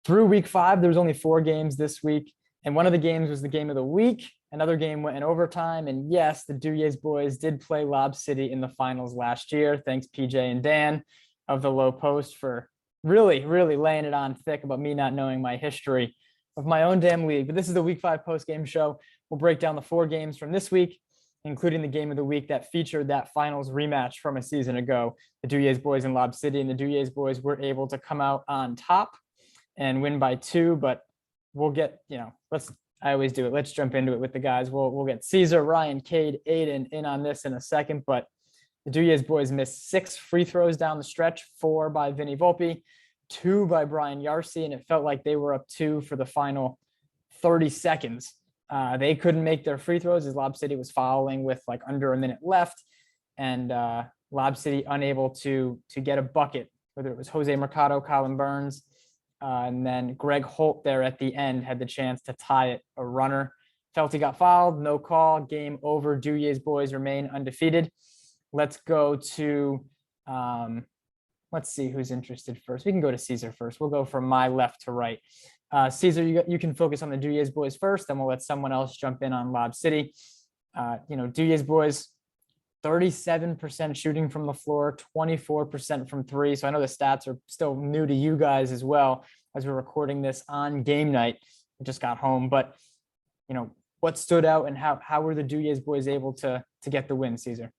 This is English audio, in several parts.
through week 5, there was only 4 games this week. And one of the games was the game of the week. Another game went in overtime. And yes, the Duje's boys did play Lob City in the finals last year. Thanks, PJ and Dan of the Low Post for really, really laying it on thick about me not knowing my history of my own damn league. But this is the week 5 post-game show. We'll break down the 4 games from this week, including the game of the week that featured that finals rematch from a season ago. The Duje's boys in Lob City, and the Duje's boys were able to come out on top and win by 2, but we'll get, I always do it. Let's jump into it with the guys. We'll get Caesar, Ryan, Cade, Aiden in on this in a second, but the Duje's boys missed 6 free throws down the stretch, 4 by Vinny Volpe, 2 by Brian Yarcy, and it felt like they were up 2 for the final 30 seconds. They couldn't make their free throws as Lob City was fouling with like under a minute left, and Lob City unable to get a bucket, whether it was Jose Mercado, Colin Burns, and then Greg Holt there at the end had the chance to tie it. A runner felt he got fouled, no call, game over. Duje's boys remain undefeated. Let's go to, let's see who's interested first. We can go to Caesar first. We'll go from my left to right. Caesar, you can focus on the Duje's boys first, then we'll let someone else jump in on Lob City. Duje's boys, 37% shooting from the floor, 24% from 3. So I know the stats are still new to you guys as well as we're recording this on game night. I just got home, but what stood out and how were the Duje's boys able to get the win, Caesar?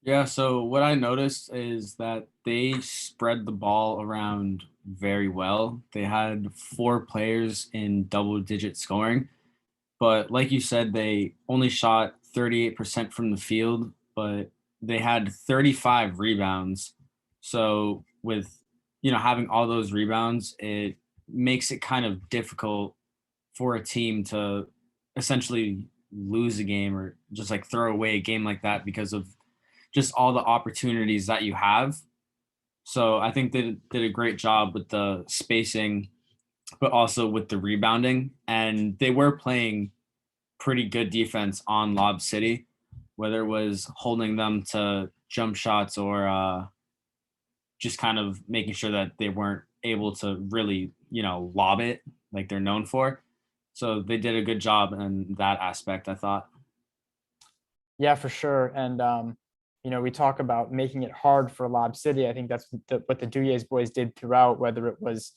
Yeah, so what I noticed is that they spread the ball around very well. They had 4 players in double-digit scoring, but like you said, they only shot 38% from the field, but they had 35 rebounds. So with, having all those rebounds, it makes it kind of difficult for a team to essentially lose a game or just like throw away a game like that because of just all the opportunities that you have. So I think they did a great job with the spacing, but also with the rebounding. And they were playing pretty good defense on Lob City, whether it was holding them to jump shots or just kind of making sure that they weren't able to really, lob it like they're known for. So they did a good job in that aspect, I thought. Yeah, for sure. And, we talk about making it hard for Lob City. I think that's what the Duje's boys did throughout, whether it was,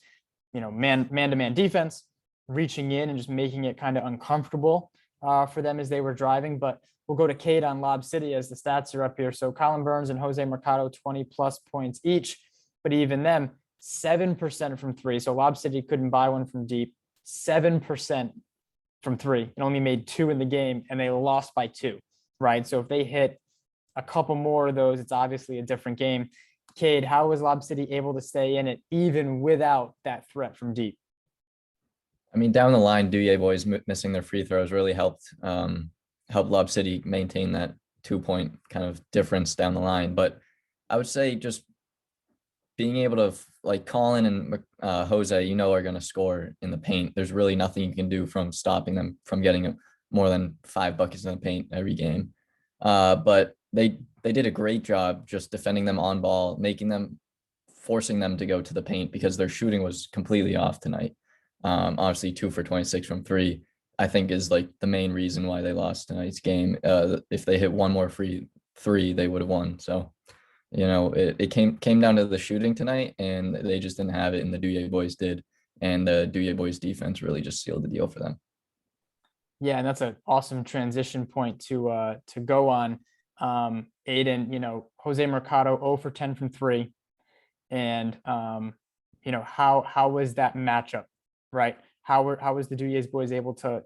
man-to-man defense, reaching in and just making it kind of uncomfortable for them as they were driving. But we'll go to Cade on Lob City as the stats are up here. So Colin Burns and Jose Mercado, 20 plus points each, but even them, 7% from 3. So Lob City couldn't buy one from deep, 7% from 3, and only made 2 in the game, and they lost by 2, right? So if they hit a couple more of those, it's obviously a different game. Cade, how was Lob City able to stay in it even without that threat from deep? I mean, down the line, Duje boys missing their free throws really helped Lob City maintain that 2-point kind of difference down the line. But I would say just being able to, like, Colin and Jose, are going to score in the paint. There's really nothing you can do from stopping them from getting more than 5 buckets in the paint every game. But they did a great job just defending them on ball, forcing them to go to the paint because their shooting was completely off tonight. Obviously 2 for 26 from 3, I think is like the main reason why they lost tonight's game. If they hit one more free 3, they would have won. So, it came down to the shooting tonight, and they just didn't have it, and the Duje boys did. And the Duje boys defense really just sealed the deal for them. Yeah, and that's an awesome transition point to go on. Aiden, Jose Mercado 0 for 10 from 3. And, how was that matchup, right? How was the Duje's boys able to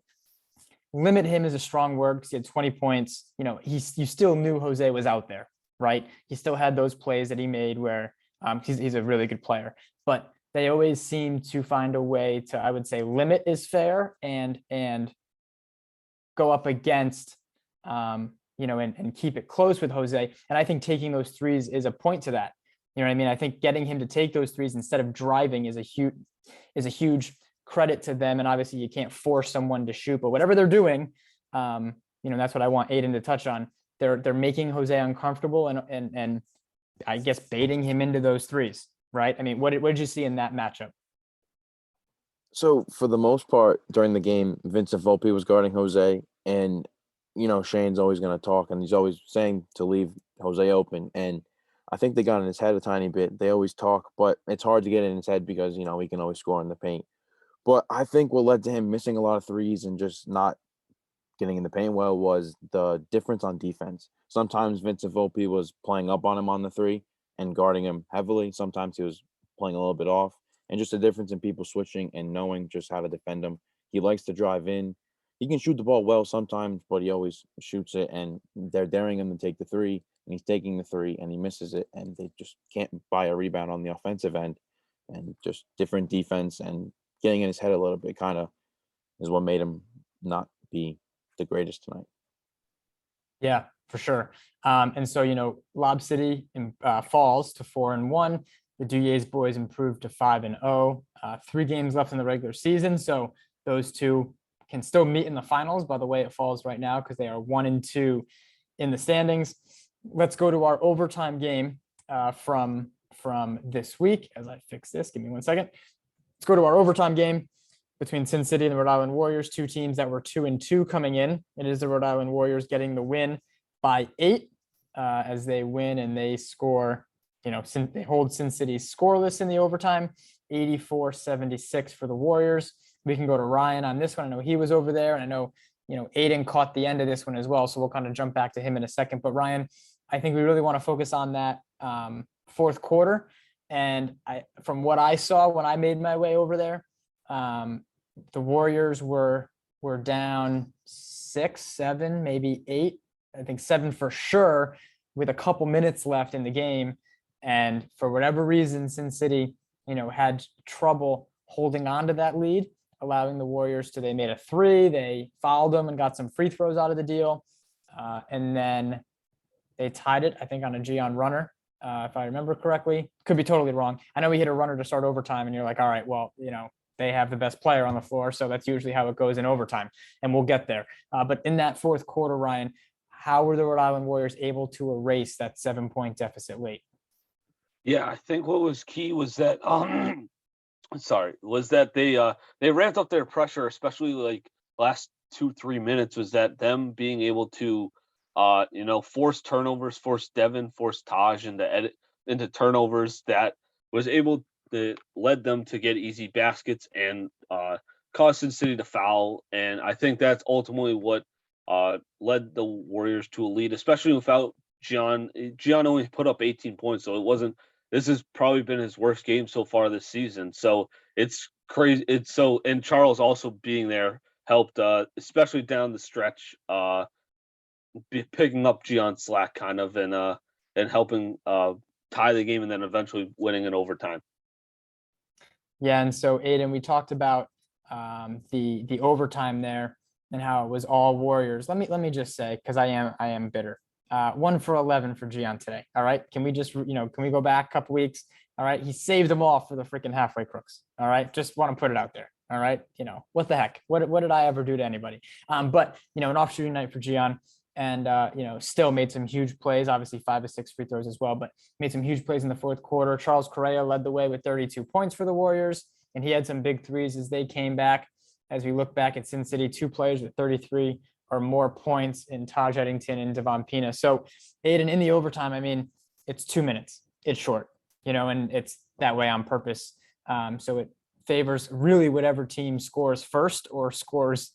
limit him is a strong word because he had 20 points. You still knew Jose was out there, right? He still had those plays that he made where he's a really good player, but they always seem to find a way to, I would say, limit is fair and go up against, and keep it close with Jose. And I think taking those threes is a point to that. You know what I mean? I think getting him to take those threes instead of driving is a huge credit to them. And obviously you can't force someone to shoot, but whatever they're doing, that's what I want Aiden to touch on. They're making Jose uncomfortable and I guess baiting him into those threes, right? I mean, what did you see in that matchup? So for the most part during the game, Vincent Volpe was guarding Jose, and Shane's always going to talk, and he's always saying to leave Jose open. And I think they got in his head a tiny bit. They always talk, but it's hard to get in his head because he can always score in the paint. But I think what led to him missing a lot of threes and just not getting in the paint well was the difference on defense. Sometimes Vincent Volpe was playing up on him on the three and guarding him heavily. Sometimes he was playing a little bit off, and just the difference in people switching and knowing just how to defend him. He likes to drive in. He can shoot the ball well sometimes, but he always shoots it, and they're daring him to take the three, and he's taking the three, and he misses it, and they just can't buy a rebound on the offensive end. And just different defense and getting in his head a little bit kind of is what made him not be the greatest tonight. Yeah, for sure. And so, Lob City falls to 4-1. The Duye's boys improved to 5-0. 3 games left in the regular season. So those two can still meet in the finals by the way it falls right now, because they are 1-2 in the standings. Let's go to our overtime game from this week. As I fix this, give me 1 second. Let's go to our overtime game between Sin City and the Rhode Island Warriors, 2 teams that were 2-2 coming in. It is the Rhode Island Warriors getting the win by 8 as they win and they score, they hold Sin City scoreless in the overtime, 84-76 for the Warriors. We can go to Ryan on this one. I know he was over there, and I know, Aiden caught the end of this one as well. So we'll kind of jump back to him in a second. But Ryan, I think we really want to focus on that fourth quarter. And from what I saw when I made my way over there, the Warriors were down 6, 7, maybe 8. I think 7 for sure, with a couple minutes left in the game. And for whatever reason, Sin City, had trouble holding on to that lead, allowing the Warriors they made a 3, they fouled them and got some free throws out of the deal. And then they tied it, I think, on a Gian runner, if I remember correctly. Could be totally wrong. I know we hit a runner to start overtime, and you're like, all right, well, they have the best player on the floor, so that's usually how it goes in overtime, and we'll get there. But in that fourth quarter, Ryan, how were the Rhode Island Warriors able to erase that 7-point deficit late? Yeah, I think what was key was that they ramped up their pressure, especially like last 2-3 minutes, was that them being able to force turnovers, force Devin, force Taj into turnovers that was able to led them to get easy baskets and cause Sin City to foul. And I think that's ultimately what led the Warriors to a lead, especially without Gian. Gian only put up 18 points, so this has probably been his worst game so far this season. So it's crazy. And Charles also being there helped, especially down the stretch, picking up Gion's slack kind of, and helping tie the game and then eventually winning in overtime. Yeah, and so Aiden, we talked about the overtime there and how it was all Warriors. Let me just say, because I am bitter. 1 for 11 for Gian today. All right, can we just can we go back a couple weeks? All right, he saved them all for the freaking halfway crooks. All right, just want to put it out there. All right, what the heck? What did I ever do to anybody? But an off shooting night for Gian. And still made some huge plays, obviously 5 of 6 free throws as well, but made some huge plays in the fourth quarter. Charles Correa led the way with 32 points for the Warriors, and he had some big threes as they came back. As we look back at Sin City, 2 players with 33 or more points in Taj Eddington and Devon Pena. So Aiden, in the overtime, I mean, it's 2 minutes, it's short, and it's that way on purpose. So it favors really whatever team scores first or scores,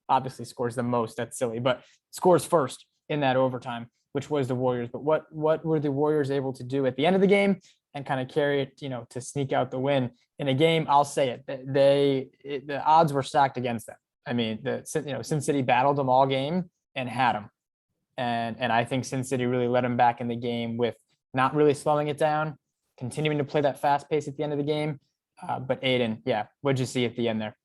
obviously scores the most. That's silly, but scores first in that overtime, which was the Warriors. But what were the Warriors able to do at the end of the game and kind of carry it, to sneak out the win in a game? I'll say it, the odds were stacked against them. I mean, Sin City battled them all game and had them. And I think Sin City really let them back in the game with not really slowing it down, continuing to play that fast pace at the end of the game. But Aiden, yeah, what'd you see at the end there?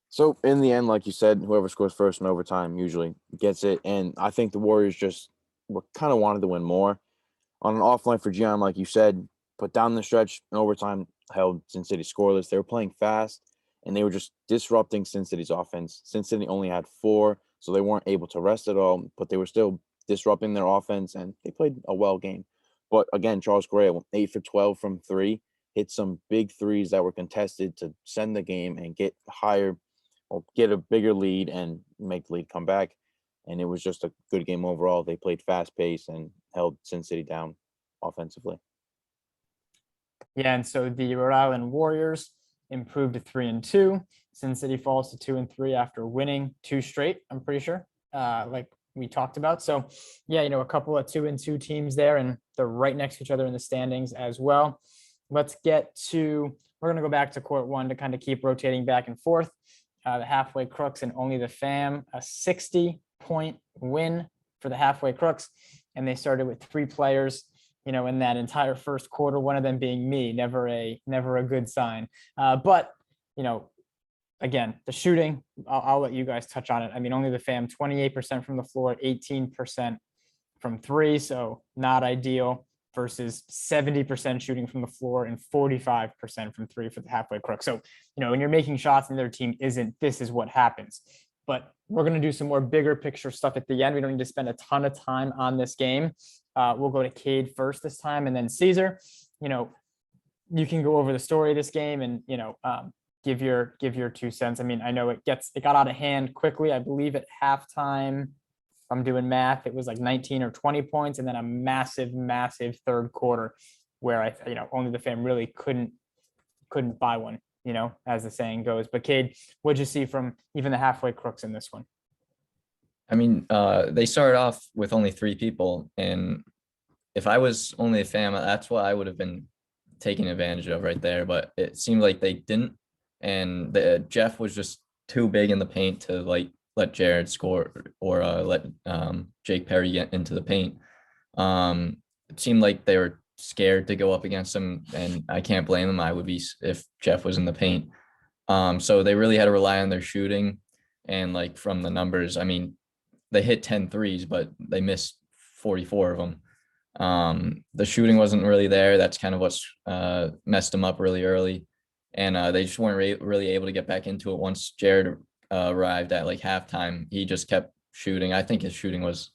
So in the end, like you said, whoever scores first in overtime usually gets it. And I think the Warriors just kind of wanted to win more. On an off night for Gian, like you said, but down the stretch in overtime held Sin City scoreless. They were playing fast, and they were just disrupting Sin City's offense. Sin City only had 4, so they weren't able to rest at all, but they were still disrupting their offense, and they played a well game. But again, Charles Correa went 8 for 12 from 3, hit some big threes that were contested to send the game and get higher or get a bigger lead and make the lead come back. And it was just a good game overall. They played fast pace and held Sin City down offensively. Yeah, and so the Rhode Island Warriors improved to 3-2. Sin City falls to 2-3 after winning 2 straight, I'm pretty sure, like we talked about. So yeah, a couple of 2-2 teams there, and they're right next to each other in the standings as well. We're going to go back to court 1 to kind of keep rotating back and forth. The Halfway Crooks and Only the Fam, a 60-point win for the Halfway Crooks. And they started with 3 players, in that entire first quarter, one of them being me, never a good sign. But, again, the shooting, I'll let you guys touch on it. I mean, Only the Fam, 28% from the floor, 18% from 3. So not ideal, versus 70% shooting from the floor and 45% from 3 for the Halfway Crook. So, when you're making shots and their team isn't, this is what happens. But we're going to do some more bigger picture stuff at the end. We don't need to spend a ton of time on this game. We'll go to Cade first this time, and then Caesar. You can go over the story of this game and, give your 2 cents. I mean, I know it got out of hand quickly. I believe at halftime, if I'm doing math, it was like 19 or 20 points, and then a massive third quarter where Only the Fam really couldn't buy one, as the saying goes. But Cade, what'd you see from even the Halfway Crooks in this one? I mean, they started off with only 3 people, and if I was Only a Fam, that's what I would have been taking advantage of right there. But it seemed like they didn't, and Jeff was just too big in the paint to let Jared score or let Jake Perry get into the paint. It seemed like they were scared to go up against him, and I can't blame them. I would be if Jeff was in the paint. So they really had to rely on their shooting, and from the numbers, I mean, they hit 10 threes, but they missed 44 of them. The shooting wasn't really there. That's kind of what's messed them up really early, and they just weren't really able to get back into it once Jared arrived at halftime. He just kept shooting. I think his shooting was,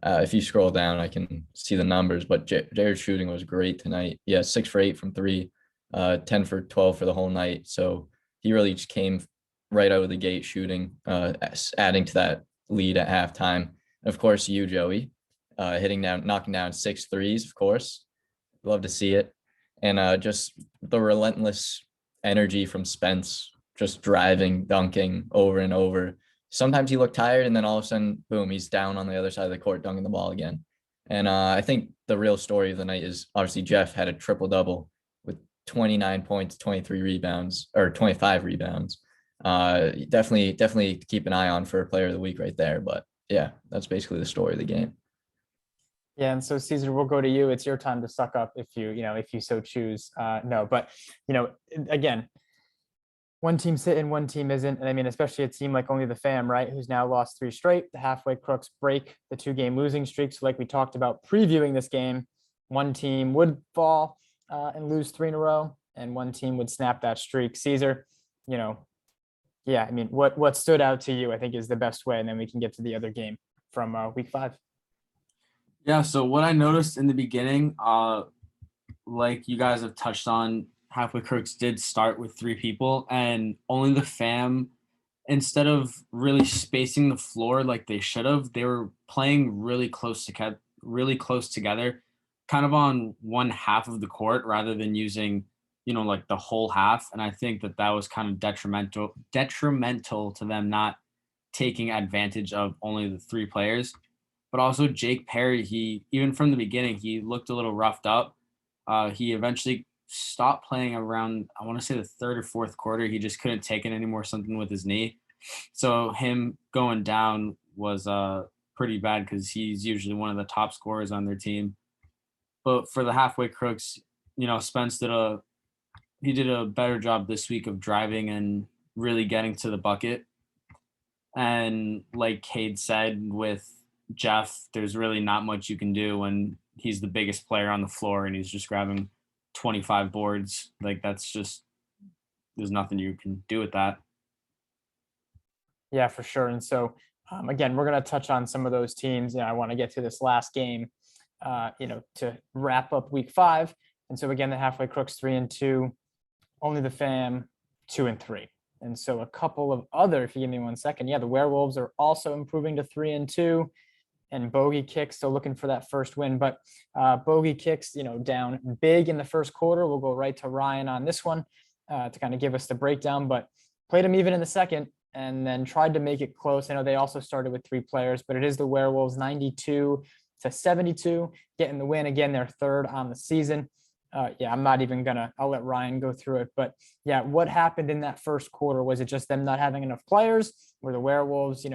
if you scroll down, I can see the numbers, but Jared's shooting was great tonight. Yeah, 6 for 8 from 3, 10 for 12 for the whole night. So he really just came right out of the gate shooting, adding to that lead at halftime. And of course, you, Joey, knocking down 6 threes, of course. Love to see it. And just the relentless energy from Spence, just driving, dunking over and over. Sometimes he looked tired, and then all of a sudden, boom, he's down on the other side of the court, dunking the ball again. And I think the real story of the night is obviously Jeff had a triple-double with 29 points, 23 rebounds, or 25 rebounds. Definitely keep an eye on for a player of the week right there. But yeah, that's basically the story of the game. Yeah, and so Caesar, we'll go to you. It's your time to suck up if you so choose. No, but again, one team's hitting, one team isn't. And I mean, especially a team like Only the Fam, right, who's now lost 3 straight. The Halfway Crooks break the 2-game losing streak. So like we talked about previewing this game, one team would fall and lose 3 in a row, and one team would snap that streak. Caesar, yeah, I mean, what stood out to you, I think, is the best way, and then we can get to the other game from week 5. Yeah, so what I noticed in the beginning, like you guys have touched on, Halfway Crooks did start with 3 people, and Only the Fam, instead of really spacing the floor like they should have, they were playing really close together, kind of on one half of the court rather than using, the whole half. And I think that was kind of detrimental to them not taking advantage of only the 3 players. But also Jake Perry, even from the beginning, he looked a little roughed up. He eventually stopped playing around, I want to say the 3rd or 4th quarter. He just couldn't take it anymore, something with his knee. So him going down was pretty bad, because he's usually one of the top scorers on their team. But for the Halfway Crooks, Spence did a better job this week of driving and really getting to the bucket. And like Cade said, with Jeff, there's really not much you can do when he's the biggest player on the floor and he's just grabbing 25 boards. There's nothing you can do with that. Yeah, for sure. And so again, we're going to touch on some of those teams. I want to get to this last game, to wrap up week 5. And so again, the halfway crooks 3-2, only the fam 2-3. And so a couple of other, if you give me 1 second, the werewolves are also improving to 3-2, and Bogy kicks still looking for that first win. But Bogy kicks, down big in the first quarter. We'll go right to Ryan on this one to kind of give us the breakdown, but played him even in the second and then tried to make it close. I know they also started with 3 players, but it is the werewolves 92-72 getting the win. Again, they're third on the season. I'm not even I'll let Ryan go through it, but what happened in that first quarter? Was it just them not having enough players? Were the werewolves,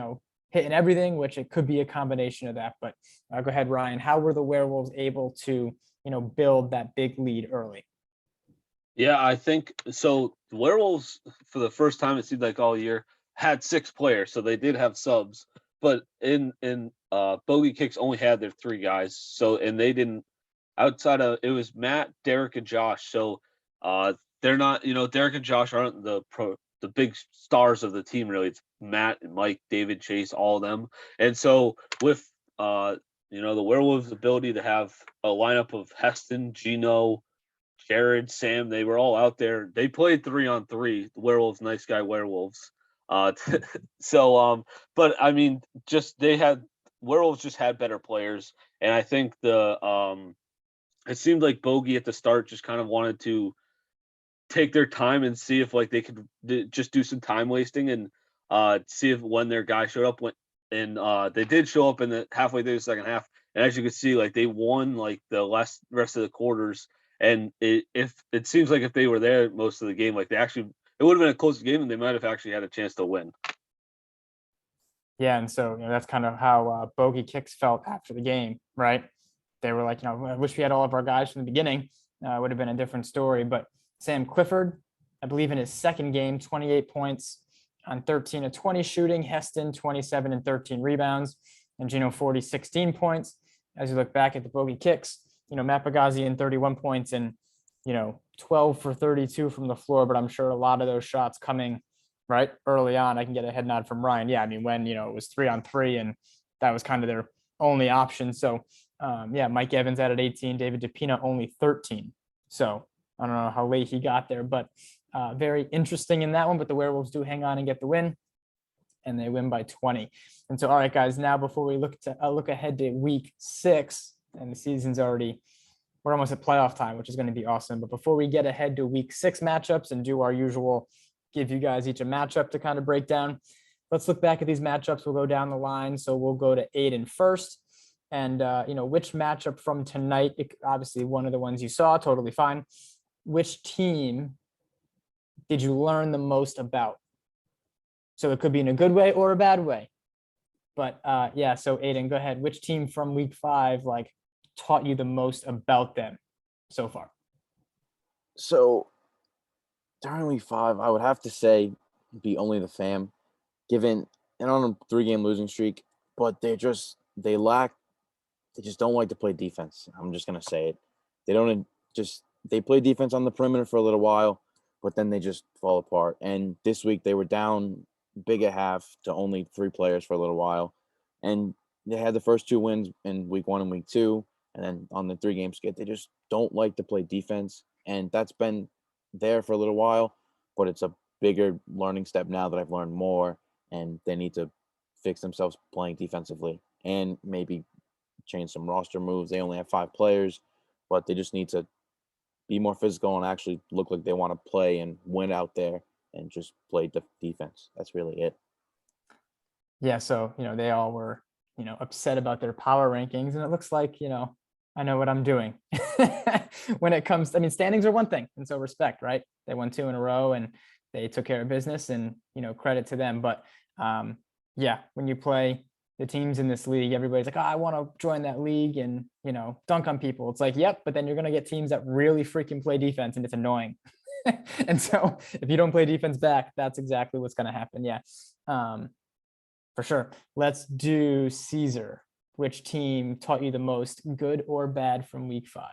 hitting everything, which it could be a combination of that, but go ahead, Ryan. How were the werewolves able to, build that big lead early? Yeah, I think so. The werewolves, for the first time, it seemed like all year, had 6 players, so they did have subs. But in Bogy Kicks only had their 3 guys, so and they didn't. Outside of it was Matt, Derek, and Josh. So they're not, Derek and Josh aren't the big stars of the team really. It's Matt and Mike, David, Chase, all of them. And so with the werewolves' ability to have a lineup of Heston, Gino, Jared, Sam, they were all out there. They played 3-on-3. The werewolves, nice guy werewolves. But I mean, werewolves just had better players, and I think it seemed like Bogy at the start just kind of wanted to take their time and see if they could just do some time wasting and see if when their guy showed up they did show up in the halfway through the second half, and as you can see, they won the rest of the quarters, and it seems like if they were there most of the game, it would have been a close game and they might have actually had a chance to win. Yeah, and so that's kind of how Bogy Kicks felt after the game, right? They were like, I wish we had all of our guys from the beginning. It would have been a different story. But Sam Clifford, I believe in his second game, 28 points on 13 of 20 shooting. Heston, 27 and 13 rebounds. And Gino, 16 points. As you look back at the Bogy Kicks, Matt Bagazian, 31 points and, 12 for 32 from the floor. But I'm sure a lot of those shots coming right early on. I can get a head nod from Ryan. Yeah, I mean, when, it was 3-on-3 and that was kind of their only option. So, Mike Evans added 18, David DePina only 13. So I don't know how late he got there, but very interesting in that one. But the werewolves do hang on and get the win, and they win by 20. And so, all right, guys, now before we look ahead to week 6, and the season's we're almost at playoff time, which is going to be awesome. But before we get ahead to week 6 matchups and do our usual, give you guys each a matchup to kind of break down, let's look back at these matchups. We'll go down the line. So we'll go to Aiden first. And, which matchup from tonight, obviously one of the ones you saw, totally fine. Which team did you learn the most about? So it could be in a good way or a bad way. But so Aiden, go ahead. Which team from week 5, taught you the most about them so far? So during week 5, I would have to say be only the fam, given and on a 3-game losing streak, but they just don't like to play defense. I'm just going to say it. They play defense on the perimeter for a little while, but then they just fall apart. And this week they were down big at half to only 3 players for a little while. And they had the first 2 wins in week 1 and week 2. And then on the 3-game skid, they just don't like to play defense. And that's been there for a little while, but it's a bigger learning step now that I've learned more, and they need to fix themselves playing defensively and maybe change some roster moves. They only have 5 players, but they just need to be more physical and actually look like they want to play and win out there and just play defense. That's really it. Yeah, so, they all were, upset about their power rankings, and it looks like, I know what I'm doing when it comes, standings are one thing. And so respect, right? They won 2 in a row and they took care of business, and, credit to them. But when you play the teams in this league, everybody's like, I want to join that league and, dunk on people. It's like, yep, but then you're going to get teams that really freaking play defense, and it's annoying. And so if you don't play defense back, that's exactly what's going to happen. Yeah, for sure. Let's do Caesar. Which team taught you the most, good or bad, from week 5?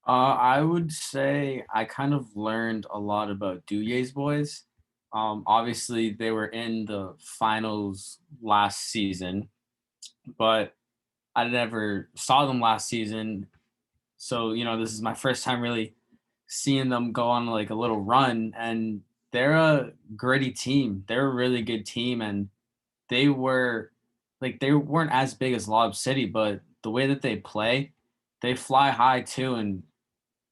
I would say I kind of learned a lot about Duje's boys. Obviously, they were in the finals last season, but I never saw them last season. So, this is my first time really seeing them go on like a little run, and they're a gritty team. They're a really good team, and they weren't as big as Lob City, but the way that they play, they fly high too, and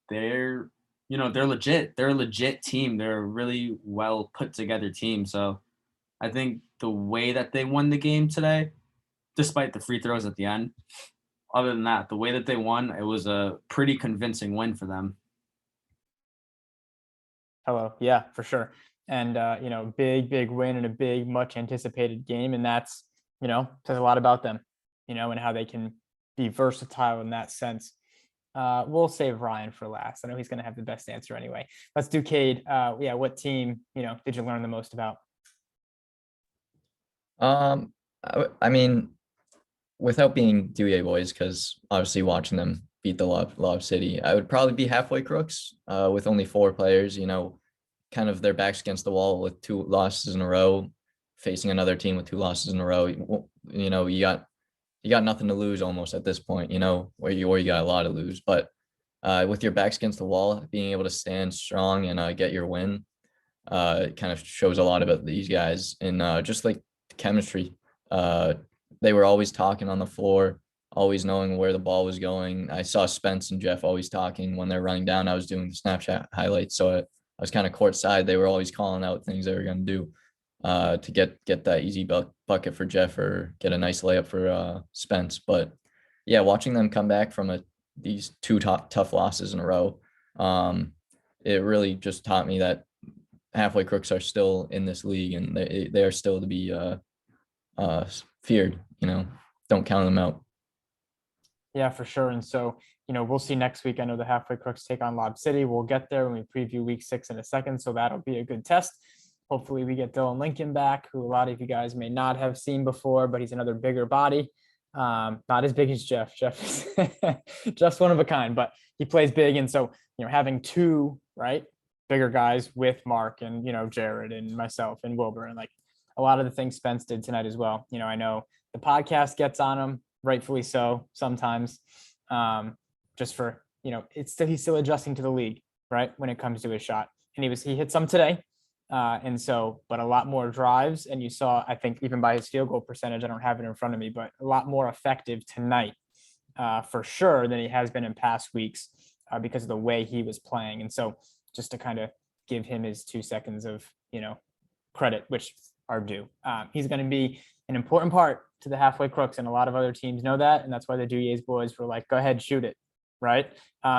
they're they're legit. They're a legit team. They're a really well put together team. So I think the way that they won the game today, despite the free throws at the end, other than that, the way that they won, it was a pretty convincing win for them. Hello. Yeah, for sure. And, big win and a big, much anticipated game. And that's, says a lot about them, and how they can be versatile in that sense. We'll save Ryan for last. I know he's going to have the best answer anyway. Let's do Cade. What team, did you learn the most about? I mean, without being Duje boys, because obviously watching them beat the Lob City, I would probably be halfway Crooks with only 4 players, kind of their backs against the wall with 2 losses in a row, facing another team with 2 losses in a row. You got nothing to lose almost at this point, or you got a lot to lose. But with your backs against the wall, being able to stand strong and get your win, it kind of shows a lot about these guys. And just like the chemistry, they were always talking on the floor, always knowing where the ball was going. I saw Spence and Jeff always talking when they're running down. I was doing the Snapchat highlights, so I was kind of courtside. They were always calling out things they were going to do to get that easy bucket for Jeff or get a nice layup for Spence. But yeah, watching them come back from these 2 tough losses in a row, it really just taught me that halfway Crooks are still in this league, and they are still to be feared. Don't count them out. Yeah, for sure. And so, we'll see next week. I know the halfway Crooks take on Lob City. We'll get there when we preview week 6 in a second. So that'll be a good test. Hopefully we get Dylan Lincoln back, who a lot of you guys may not have seen before, but he's another bigger body. Not as big as Jeff. Jeff is just one of a kind, but he plays big. And so, having 2, right, bigger guys with Mark and, Jared and myself and Wilbur, and like a lot of the things Spence did tonight as well. I know the podcast gets on him, rightfully so sometimes, just for, he's still adjusting to the league, right, when it comes to his shot. And he hit some today. But a lot more drives. And you saw, I think, even by his field goal percentage, I don't have it in front of me, but a lot more effective tonight for sure than he has been in past weeks because of the way he was playing. And so just to kind of give him his 2 seconds of, credit, which are due. He's going to be an important part to the halfway Crooks, and a lot of other teams know that. And that's why the Duye's boys were like, go ahead, shoot it. Right.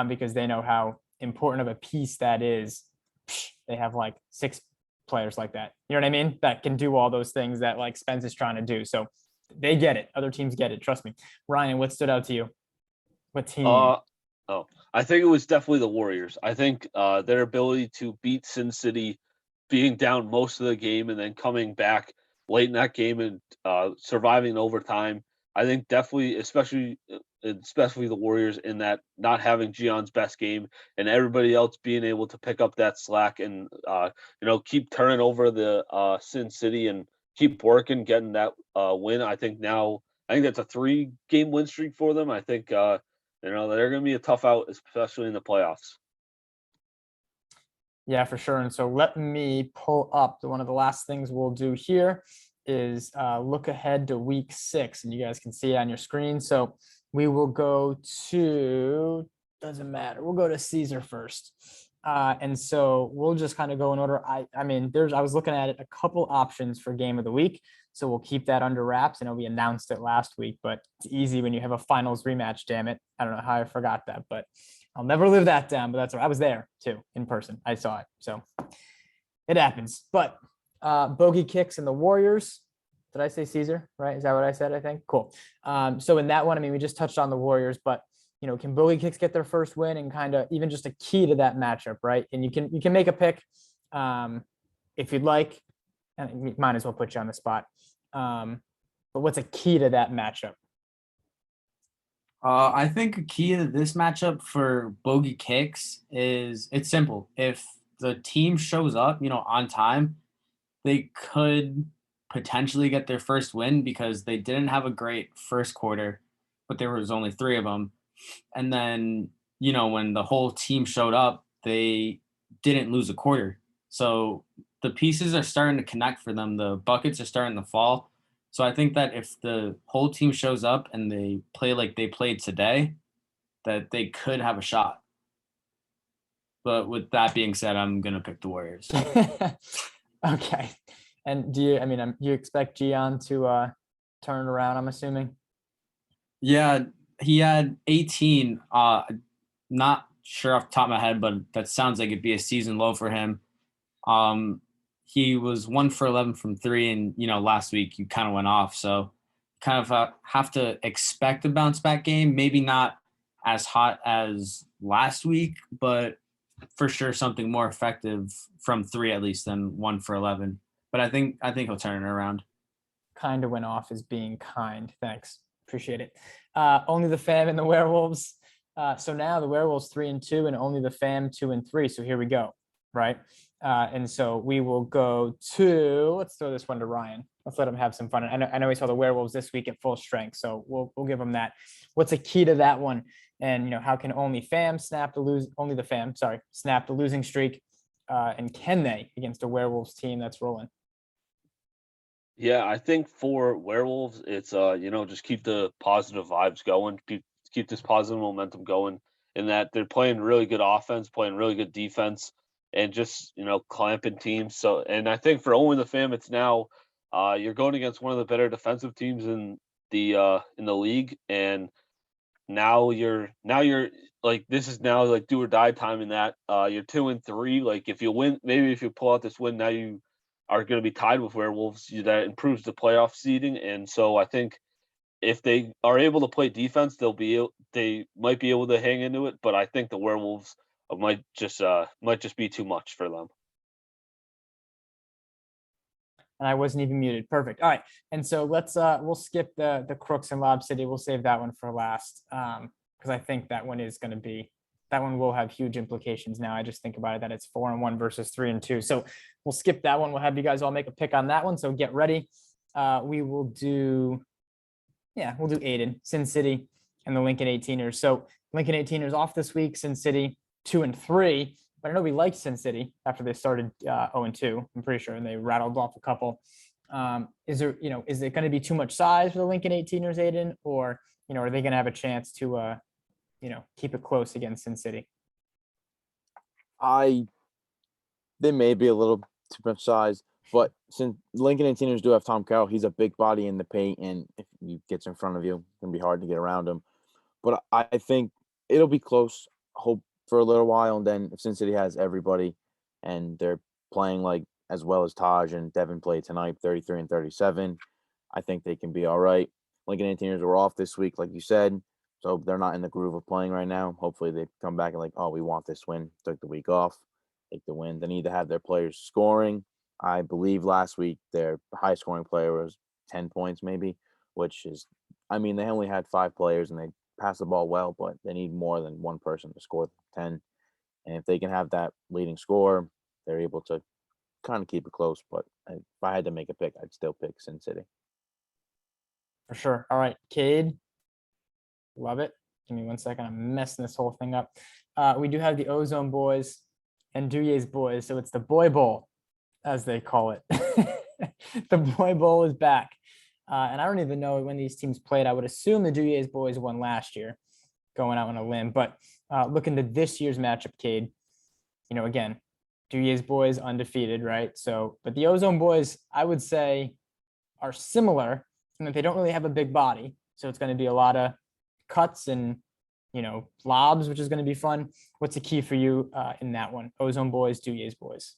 Because they know how important of a piece that is. They have like 6 players like that, you know what I mean, that can do all those things that like Spence is trying to do. So they get it. Other teams get it. Trust me. Ryan, what stood out to you? What team? I think it was definitely the Warriors. I think their ability to beat Sin City, being down most of the game and then coming back late in that game and surviving overtime. I think definitely, especially the Warriors, in that not having Gion's best game and everybody else being able to pick up that slack and keep turning over the Sin City and keep working, getting that win. I think that's a 3-game win streak for them. I think they're going to be a tough out, especially in the playoffs. Yeah, for sure. And so let me pull up one of the last things we'll do here is look ahead to week 6, and you guys can see it on your screen. So we will go to, doesn't matter, we'll go to Caesar first. And so we'll just kind of go in order. I was looking at it, a couple options for game of the week. So we'll keep that under wraps. I know we announced it last week, but it's easy when you have a finals rematch, damn it. I don't know how I forgot that, but I'll never live that down. But that's what I was there too, in person. I saw it. So it happens. But Bogy Kicks and the Warriors. Did I say Caesar? Right? Is that what I said? I think. Cool. So in that one, we just touched on the Warriors, but can Bogy Kicks get their first win and kind of even just a key to that matchup, right? And you can make a pick if you'd like. And might as well put you on the spot. But what's a key to that matchup? I think a key to this matchup for Bogy Kicks is it's simple. If the team shows up, on time, they could potentially get their first win because they didn't have a great first quarter, but there was only 3 of them. And then when the whole team showed up, they didn't lose a quarter. So the pieces are starting to connect for them. The buckets are starting to fall. So I think that if the whole team shows up and they play like they played today, that they could have a shot. But with that being said, I'm going to pick the Warriors. Okay. And do you expect Gian to turn it around, I'm assuming? Yeah, he had 18. Not sure off the top of my head, but that sounds like it'd be a season low for him. He was 1 for 11 from 3, and last week you kind of went off, so kind of have to expect a bounce back game. Maybe not as hot as last week, but for sure something more effective from 3 at least than 1 for 11. But I think he'll turn it around. Kind of went off as being kind. Thanks, appreciate it. Only the fam and the Werewolves. So now the Werewolves 3-2 and only the fam 2-3. So here we go, right? And so we will go to, let's throw this one to Ryan. Let's let him have some fun. I know he saw the Werewolves this week at full strength, so we'll give him that. What's a key to that one? And how can only the fam snap the losing streak? And can they against a Werewolves team that's rolling? Yeah, I think for Werewolves, it's just keep the positive vibes going, keep this positive momentum going, in that they're playing really good offense, playing really good defense, and just clamping teams. So, and I think for only the fam, it's now you're going against one of the better defensive teams in the league, and now you're like, this is now like do or die time in that you're 2-3. Like if you win, maybe if you pull out this win, now you are going to be tied with Werewolves. That improves the playoff seeding, and so I think if they are able to play defense, they might be able to hang into it. But I think the Werewolves might just be too much for them. And I wasn't even muted. Perfect. All right. And so we'll skip the Crooks and Lob City. We'll save that one for last because I think that one will have huge implications. Now I just think about it that it's 4-1 versus 3-2. So we'll skip that one. We'll have you guys all make a pick on that one. So get ready. We'll do Aiden, Sin City, and the Lincoln 18ers. So Lincoln 18ers off this week, Sin City 2-3. But I know we liked Sin City after they started 0-2, I'm pretty sure, and they rattled off a couple. Is it going to be too much size for the Lincoln 18ers, Aiden, or are they going to have a chance to keep it close against Sin City? They may be a little too much size, but since Lincoln 18ers do have Tom Carroll, he's a big body in the paint, and if he gets in front of you, it's going to be hard to get around him. But I think it'll be close. Hope for a little while, and then if Sin City has everybody and they're playing like as well as Taj and Devin played tonight, 33 and 37, I think they can be all right. Lincoln 18ers were off this week, like you said, so they're not in the groove of playing right now. Hopefully they come back and like, oh, we want this win. Took the week off, take the win. They need to have their players scoring. I believe last week their high scoring player was 10 points maybe, which is, they only had 5 players and they pass the ball well, but they need more than one person to score 10. And if they can have that leading score, they're able to kind of keep it close. But if I had to make a pick, I'd still pick Sin City. For sure. All right, Cade. Love it. Give me 1 second. I'm messing this whole thing up. We do have the Ozone boys and Duje's boys. So it's the Boy Bowl, as they call it. The Boy Bowl is back. And I don't even know when these teams played. I would assume the Duje's boys won last year, going out on a limb. But looking to this year's matchup, Cade, again, Duje's boys undefeated, right? So, but the Ozone boys, I would say, are similar in that they don't really have a big body. So it's going to be a lot of cuts and, lobs, which is going to be fun. What's the key for you in that one? Ozone boys, Duje's boys.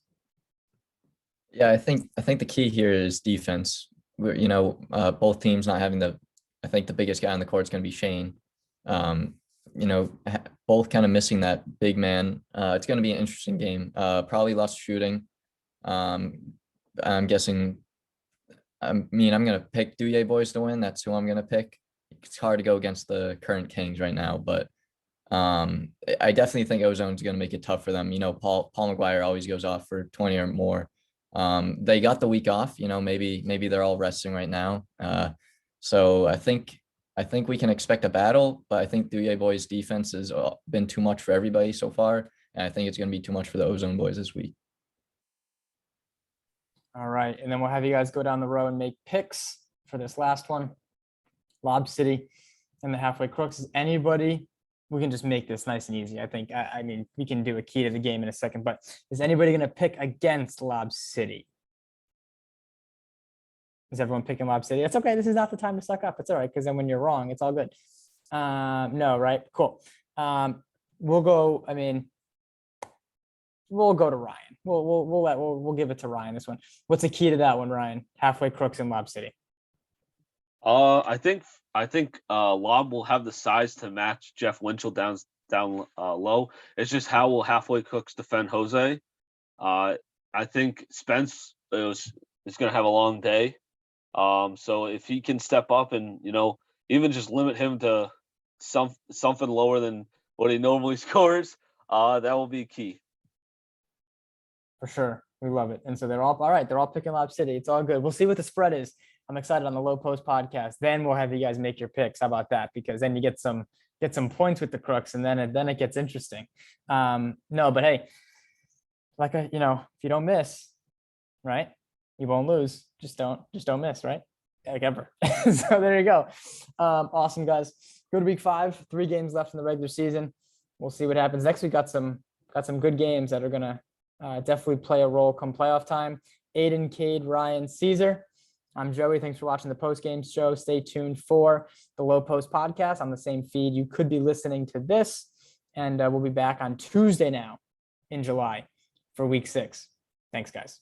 Yeah, I think the key here is defense. Both teams not having I think the biggest guy on the court is going to be Shane. Both kind of missing that big man. It's going to be an interesting game. Probably lots of shooting. I'm guessing. I'm going to pick Duje boys to win. That's who I'm going to pick. It's hard to go against the current Kings right now, but I definitely think Ozone's going to make it tough for them. Paul McGuire always goes off for 20 or more. They got the week off. Maybe they're all resting right now. So I think I think we can expect a battle, but I think Duje boys defense has been too much for everybody so far. And I think it's going to be too much for the Ozone boys this week. All right. And then we'll have you guys go down the row and make picks for this last one. Lob City and the halfway Crooks. Is anybody, we can just make this nice and easy. I think, I mean, we can do a key to the game in a second, but is anybody going to pick against Lob City? Is everyone picking Lob City? It's okay. This is not the time to suck up. It's all right. Because then when you're wrong, it's all good. No, right? Cool. We'll go, I mean, we'll go to Ryan. We'll give it to Ryan this one. What's the key to that one, Ryan? Halfway Crooks and Lob City. I think Lob will have the size to match Jeff Winchell down low. It's just how will halfway Crooks defend Jose. I think Spence is going to have a long day. So if he can step up and, you know, even just limit him to something lower than what he normally scores, that will be key. For sure. We love it. And so they're all right. They're all picking Lob City. It's all good. We'll see what the spread is. I'm excited on the Low Post podcast. Then we'll have you guys make your picks. How about that? Because then you get some points with the Crooks, and then it gets interesting. No, but hey, like if you don't miss, right, you won't lose. Just don't miss, right? Like ever. So there you go. Awesome, guys. Go to week 5. 3 games left in the regular season. We'll see what happens next week. Got some good games that are gonna definitely play a role come playoff time. Aiden, Cade, Ryan, Caesar. I'm Joey. Thanks for watching the post-game show. Stay tuned for the Low Post podcast on the same feed you could be listening to this. And we'll be back on Tuesday now in July for week 6. Thanks, guys.